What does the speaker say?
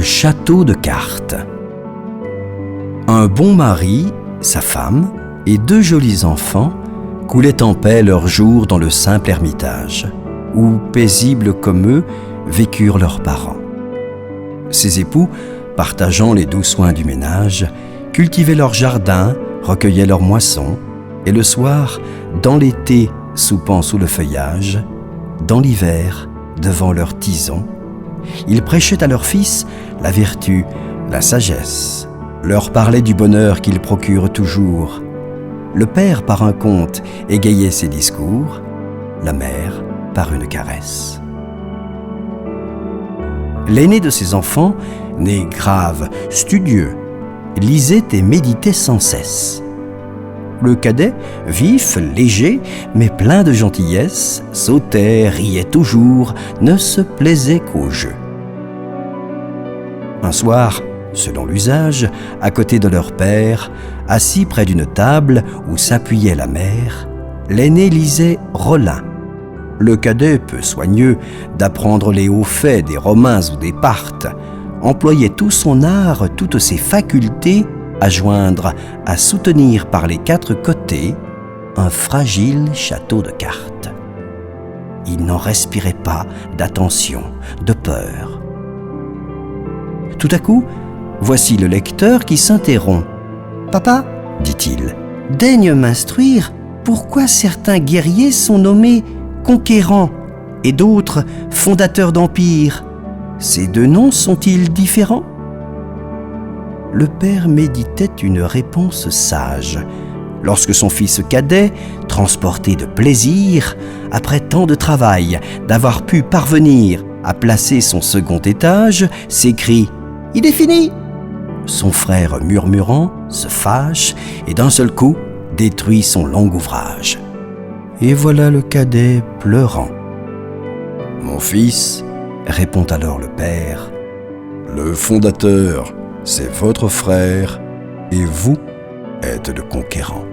château de cartes. Un bon mari, sa femme et 2 jolis enfants coulaient en paix leurs jours dans le simple ermitage, où, paisibles comme eux, vécurent leurs parents. Ces époux, partageant les doux soins du ménage, cultivaient leur jardin, recueillaient leurs moissons, et le soir, dans l'été, soupant sous le feuillage, dans l'hiver, devant leur tison, ils prêchaient à leurs fils la vertu, la sagesse, leur parlaient du bonheur qu'ils procurent toujours. Le père, par un conte, égayait ses discours, la mère, par une caresse. L'aîné de ses enfants, né grave, studieux, lisait et méditait sans cesse. Le cadet, vif, léger, mais plein de gentillesse, sautait, riait toujours, ne se plaisait qu'au jeu. Un soir, selon l'usage, à côté de leur père, assis près d'une table où s'appuyait la mère, l'aîné lisait Rollin. Le cadet, peu soigneux d'apprendre les hauts faits des Romains ou des Parthes, employait tout son art, toutes ses facultés à joindre, à soutenir par les 4 côtés un fragile château de cartes. Il n'en respirait pas d'attention, de peur. Tout à coup, voici le lecteur qui s'interrompt. « Papa, dit-il, daigne m'instruire pourquoi certains guerriers sont nommés conquérants et d'autres fondateurs d'empires. Ces 2 noms sont-ils différents ?» Le père méditait une réponse sage, lorsque son fils cadet, transporté de plaisir, après tant de travail, d'avoir pu parvenir à placer son second étage, s'écrie « Il est fini !» Son frère murmurant, se fâche et d'un seul coup détruit son long ouvrage. Et voilà le cadet pleurant. « Mon fils, répond alors le père, le fondateur, c'est votre frère, et vous êtes le conquérant. »